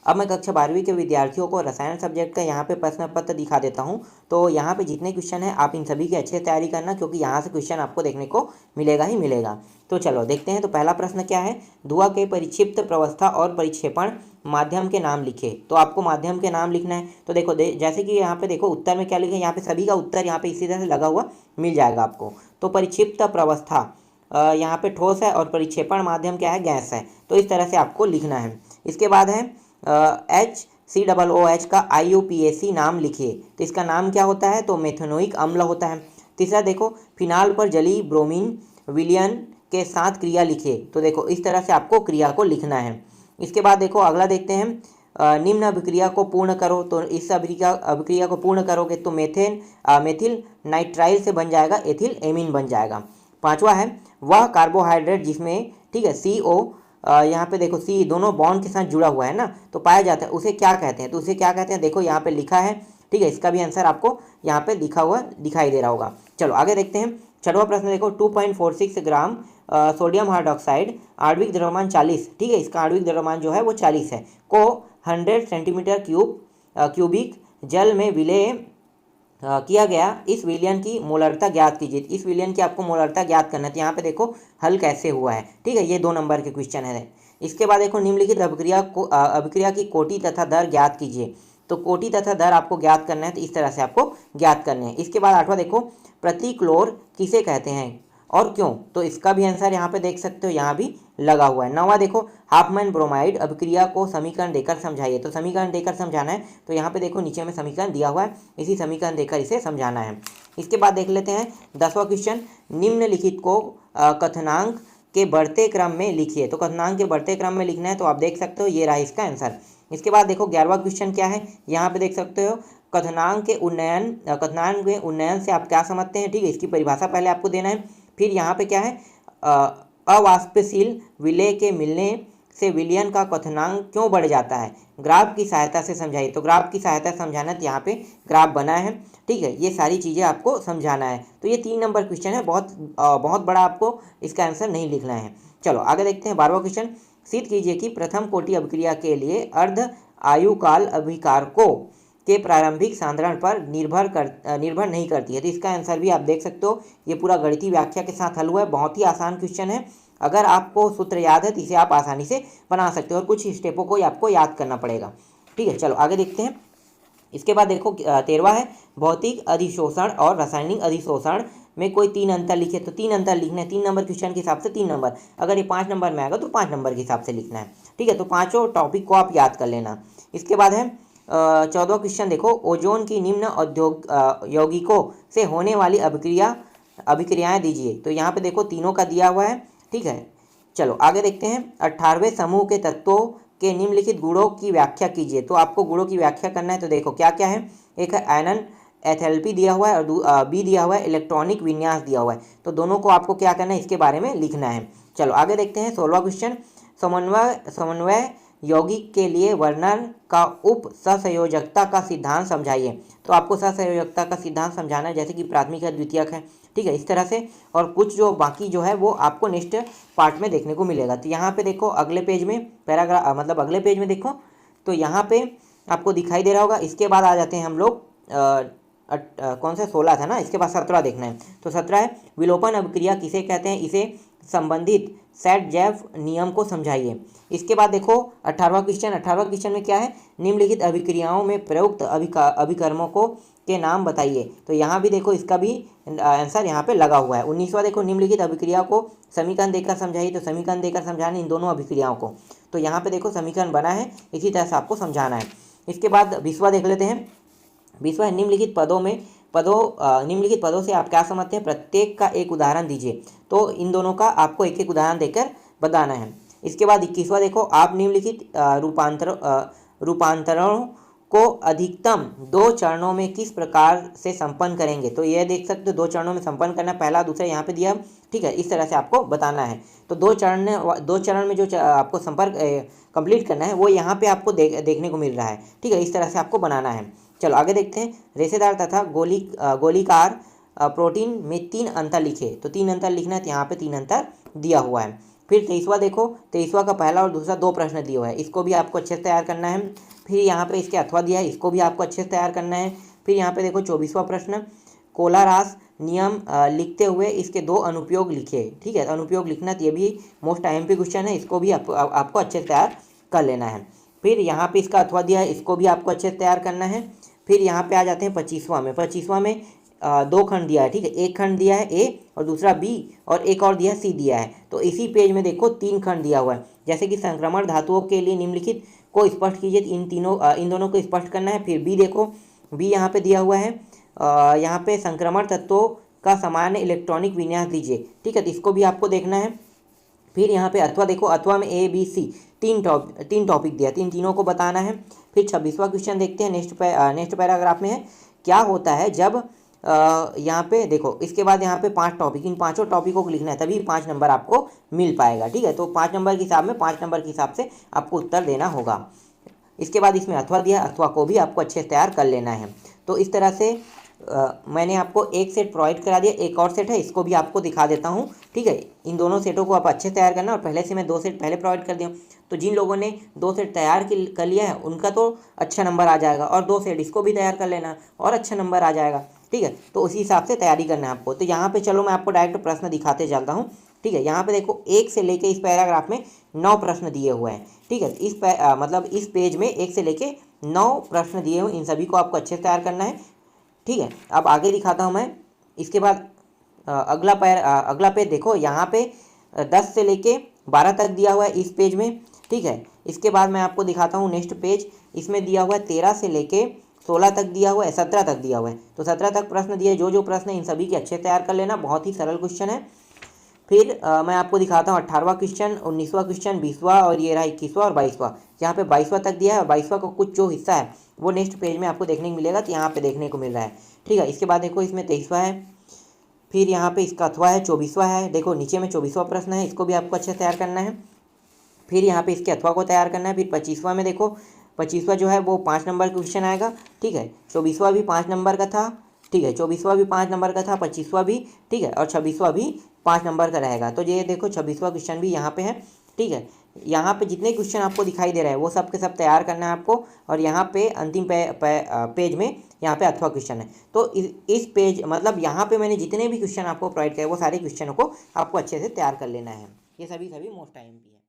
अब मैं कक्षा 12वीं के विद्यार्थियों को रसायन सब्जेक्ट का यहाँ पे प्रश्न पत्र दिखा देता हूँ। तो यहाँ पे जितने क्वेश्चन हैं आप इन सभी की अच्छे से तैयारी करना, क्योंकि यहाँ से क्वेश्चन आपको देखने को मिलेगा ही मिलेगा। तो चलो देखते हैं। तो पहला प्रश्न क्या है, धुआं के परिक्षिप्त प्रवस्था और परिक्षेपण माध्यम के नाम लिखे। तो आपको माध्यम के नाम लिखना है। तो देखो जैसे कि यहाँ पे देखो उत्तर में क्या लिखे, यहाँ पे सभी का उत्तर यहाँ पे इसी तरह से लगा हुआ मिल जाएगा आपको। तो परिक्षिप्त प्रवस्था यहाँ पे ठोस है और परिक्षेपण माध्यम क्या है, गैस है। तो इस तरह से आपको लिखना है। इसके बाद है HCOOH का IUPAC नाम लिखिए। तो इसका नाम क्या होता है, तो मेथनोइक अम्ल होता है। तीसरा देखो, फिनाल पर जली ब्रोमीन विलियन के साथ क्रिया लिखिए। तो देखो इस तरह से आपको क्रिया को लिखना है। इसके बाद देखो अगला देखते हैं, निम्न अभिक्रिया को पूर्ण करो। तो इस अभिक्रिया को पूर्ण करोगे तो मेथिल नाइट्राइल से बन जाएगा एथिल एमीन बन जाएगा। पांचवा है, वह कार्बोहाइड्रेट जिसमें ठीक है CO यहाँ पे देखो C दोनों बॉन्ड के साथ जुड़ा हुआ है ना, तो पाया जाता है, उसे क्या कहते हैं। तो उसे क्या कहते हैं, देखो यहाँ पे लिखा है। ठीक है, इसका भी आंसर आपको यहाँ पे लिखा हुआ दिखाई दे रहा होगा। चलो आगे देखते हैं। छठवां प्रश्न देखो, 2.46 ग्राम सोडियम हाइड्रोक्साइड आणविक द्रव्यमान 40, ठीक है, इसका आणविक द्रव्यमान जो है वो 40 है, को 100 सेंटीमीटर क्यूबिक जल में विलय किया गया। इस विलयन की मोलरता ज्ञात कीजिए। इस विलयन की आपको मोलरता ज्ञात करना है। तो यहाँ पे देखो हल कैसे हुआ है, ठीक है, ये 2 नंबर के क्वेश्चन है। इसके बाद देखो, निम्नलिखित अभिक्रिया की कोटि तथा दर ज्ञात कीजिए। तो कोटि तथा दर आपको ज्ञात करना है, तो इस तरह से आपको ज्ञात करने हैं। इसके बाद 8वां देखो, प्रतिक्लोर किसे कहते हैं और क्यों। तो इसका भी आंसर यहाँ पे देख सकते हो, यहाँ भी लगा हुआ है। 9वां देखो, हाफमैन ब्रोमाइड अभिक्रिया को समीकरण देकर समझाइए। तो समीकरण देकर समझाना है। तो यहाँ पे देखो नीचे में समीकरण दिया हुआ है, इसी समीकरण देकर इसे समझाना है। इसके बाद देख लेते हैं 10वां क्वेश्चन, निम्नलिखित को कथनांक के बढ़ते क्रम में लिखिए। तो कथनांक के बढ़ते क्रम में लिखना है। तो आप देख सकते हो ये रहा इसका आंसर। इसके बाद देखो 11वां क्वेश्चन क्या है, यहाँ पे देख सकते हो, कथनांक के उन्नयन से आप क्या समझते हैं। ठीक है, इसकी परिभाषा पहले आपको देना है। फिर यहाँ पे क्या है, अवाष्पशील विलय के मिलने से विलयन का कथनांक क्यों बढ़ जाता है, ग्राफ की सहायता से समझाइए। तो ग्राफ की सहायता से समझाना है, तो यहाँ पे ग्राफ बना है। ठीक है, ये सारी चीज़ें आपको समझाना है। तो ये 3 नंबर क्वेश्चन है, बहुत बड़ा आपको इसका आंसर नहीं लिखना है। चलो आगे देखते हैं 12वां क्वेश्चन, सिद्ध कीजिए कि प्रथम कोटि अभिक्रिया के लिए अर्ध आयुकाल अभिकारकों के प्रारंभिक सांद्रण पर निर्भर नहीं करती है। तो इसका आंसर भी आप देख सकते हो, ये पूरा गणितीय व्याख्या के साथ हल हुआ है। बहुत ही आसान क्वेश्चन है, अगर आपको सूत्र याद है तो इसे आप आसानी से बना सकते हो, और कुछ स्टेपों को आपको याद करना पड़ेगा। ठीक है, चलो आगे देखते हैं। इसके बाद देखो 13वां है, भौतिक अधिशोषण और रासायनिक अधिशोषण में कोई 3 अंतर लिखे। तो 3 अंतर लिखना है, 3 नंबर क्वेश्चन के हिसाब से 3 नंबर, अगर ये 5 नंबर में आएगा तो 5 नंबर के हिसाब से लिखना है। ठीक है, तो पाँचों टॉपिक को आप याद कर लेना। इसके बाद है 14वां क्वेश्चन देखो, ओजोन की निम्न यौगिकों से होने वाली अभिक्रियाएं दीजिए। तो यहाँ पे देखो तीनों का दिया हुआ है। ठीक है, चलो आगे देखते हैं। 18वें समूह के तत्वों के निम्नलिखित गुणों की व्याख्या कीजिए। तो आपको गुणों की व्याख्या करना है। तो देखो क्या क्या है, एक है आयनन एथैल्पी दिया हुआ है, और बी दिया हुआ है इलेक्ट्रॉनिक विन्यास दिया हुआ है। तो दोनों को आपको क्या करना है, इसके बारे में लिखना है। चलो आगे देखते हैं 16वां क्वेश्चन, समन्वय यौगिक के लिए वर्णन का उप सहसंयोजकता का सिद्धांत समझाइए। तो आपको सहसंयोजकता का सिद्धांत समझाना है, जैसे कि प्राथमिक है द्वितीयक है। ठीक है, इस तरह से, और कुछ जो बाकी जो है वो आपको नेक्स्ट पार्ट में देखने को मिलेगा। तो यहाँ पे देखो अगले पेज में पैराग्राफ, मतलब अगले पेज में देखो, तो यहाँ पे आपको दिखाई दे रहा होगा। इसके बाद आ जाते हैं हम लोग कौन सा 16 था ना, इसके बाद 17 देखना है। तो 17 है, विलोपन अभिक्रिया किसे कहते हैं, इसे संबंधित सेट जैव नियम को समझाइए। इसके बाद देखो 18वां क्वेश्चन में क्या है, निम्नलिखित अभिक्रियाओं में प्रयुक्त अभिकर्मों को के नाम बताइए। तो यहाँ भी देखो इसका भी आंसर यहाँ पे लगा हुआ है। 19वां देखो, निम्नलिखित अभिक्रिया को समीकरण देकर समझाइए। तो समीकरण देकर समझाना इन दोनों अभिक्रियाओं को। तो यहाँ पे देखो समीकरण बना है, इसी तरह से आपको समझाना है। इसके बाद 20वां देख लेते हैं। 20वां है, निम्नलिखित पदों से आप क्या समझते हैं, प्रत्येक का एक उदाहरण दीजिए। तो इन दोनों का आपको एक एक उदाहरण देकर बताना है। इसके बाद 21वां देखो, आप निम्नलिखित रूपांतरणों को अधिकतम 2 चरणों में किस प्रकार से संपन्न करेंगे। तो ये देख सकते हो 2 चरणों में संपन्न करना है, पहला दूसरा यहाँ पे दिया। ठीक है, इस तरह से आपको बताना है। तो 2 चरण में जो आपको संपर्क कंप्लीट करना है वो यहाँ पे आपको देखने को मिल रहा है। ठीक है, इस तरह से आपको बनाना है। चलो आगे देखते हैं, रेशेदार तथा गोलीकार प्रोटीन में 3 अंतर लिखे। तो 3 अंतर लिखना है, तो यहाँ पे 3 अंतर दिया हुआ है। फिर 23वां देखो, 23वां का पहला और दूसरा 2 प्रश्न दिए हुए हैं, इसको भी आपको अच्छे से तैयार करना है। फिर यहाँ पे इसके अथवा दिया है, इसको भी आपको अच्छे से तैयार करना है। फिर यहाँ पे देखो 24वां प्रश्न, कोलारास नियम लिखते हुए इसके 2 अनुप्रयोग लिखे। ठीक है, अनुप्रयोग लिखना, ये भी मोस्ट IMP क्वेश्चन है, इसको भी आपको अच्छे से तैयार कर लेना है। फिर यहाँ पे इसका अथवा दिया है, इसको भी आपको अच्छे से तैयार करना है। फिर यहाँ पे आ जाते हैं 25वां में। 25वां में 2 खंड दिया है। ठीक है, एक खंड दिया है ए और दूसरा बी और एक और दिया है सी दिया है। तो इसी पेज में देखो 3 खंड दिया हुआ है, जैसे कि संक्रमण धातुओं के लिए निम्नलिखित को स्पष्ट कीजिए। इन दोनों को स्पष्ट करना है। फिर बी देखो, बी यहाँ पे दिया हुआ है, यहाँ पे संक्रमण तत्वों का सामान्य इलेक्ट्रॉनिक विन्यास दीजिए। ठीक है, तो इसको भी आपको देखना है। फिर यहाँ पे अथवा देखो, अथवा में ABC 3 टॉपिक दिया, तीनों को बताना है। फिर 26वां क्वेश्चन देखते हैं, नेक्स्ट पैराग्राफ में है, क्या होता है जब यहाँ पे देखो, इसके बाद यहाँ पे 5 टॉपिक, इन 5 टॉपिकों को लिखना है, तभी 5 नंबर आपको मिल पाएगा। ठीक है, तो 5 नंबर के हिसाब में 5 नंबर के हिसाब से आपको उत्तर देना होगा। इसके बाद इसमें अथवा दिया, अथवा को भी आपको अच्छे से तैयार कर लेना है। तो इस तरह से मैंने आपको एक सेट प्रोवाइड करा दिया, एक और सेट है, इसको भी आपको दिखा देता हूँ। ठीक है, इन दोनों सेटों को आप अच्छे से तैयार करना, और पहले से मैं 2 सेट पहले प्रोवाइड कर दिया हूँ। तो जिन लोगों ने 2 सेट तैयार कर लिया है उनका तो अच्छा नंबर आ जाएगा, और 2 सेट इसको भी तैयार कर लेना और अच्छा नंबर आ जाएगा। ठीक है, तो उसी हिसाब से तैयारी करना है आपको। तो यहाँ पे चलो मैं आपको डायरेक्ट प्रश्न दिखाते चलता हूँ। ठीक है, यहाँ पे देखो 1 से लेके इस पैराग्राफ में 9 प्रश्न दिए हुए हैं। ठीक है, मतलब इस पेज में 1 से लेके 9 प्रश्न दिए हुए, इन सभी को आपको अच्छे से तैयार करना है। ठीक है, अब आगे दिखाता हूँ मैं। इसके बाद अगला पेज देखो, यहाँ पे 10 से लेके 12 तक दिया हुआ है इस पेज में। ठीक है, इसके बाद मैं आपको दिखाता हूँ नेक्स्ट पेज, इसमें दिया हुआ है 13 से लेके 16 तक दिया हुआ है, 17 तक दिया हुआ है। तो 17 तक प्रश्न दिए, जो प्रश्न है इन सभी के अच्छे तैयार कर लेना, बहुत ही सरल क्वेश्चन है। फिर मैं आपको दिखाता हूँ 18वां क्वेश्चन, 19वां क्वेश्चन, 20वां, और ये रहा 21वां और 22वां। यहाँ पे 22वां तक दिया है, और 22वां का कुछ जो हिस्सा है वो नेक्स्ट पेज में आपको देखने को मिलेगा, तो यहाँ पे देखने को मिल रहा है। ठीक है, इसके बाद देखो इसमें 23वां है, फिर यहाँ पे इसका अथवा है, 24वां है, देखो नीचे में 24वां प्रश्न है, इसको भी आपको अच्छे से तैयार करना है। फिर यहाँ पे इसके अथवा को तैयार करना है। फिर 25वां में देखो, 25वां जो है वो 5 नंबर का क्वेश्चन आएगा। ठीक है, 24वां भी 5 नंबर का था। ठीक है, 24वां भी 5 नंबर का था, 25वां भी। ठीक है, और 26वां भी 5 नंबर का रहेगा। तो ये देखो 26वां क्वेश्चन भी यहाँ पे है। ठीक है, यहाँ पे जितने क्वेश्चन आपको दिखाई दे रहे हैं वो सब के सब तैयार करना है आपको, और यहाँ पे अंतिम पेज में यहाँ पे अथवा क्वेश्चन है। तो इस पेज मतलब यहाँ पे मैंने जितने भी क्वेश्चन आपको प्रोवाइड किए वो सारे क्वेश्चनों को आपको अच्छे से तैयार कर लेना है। ये सभी मोस्ट IMP है।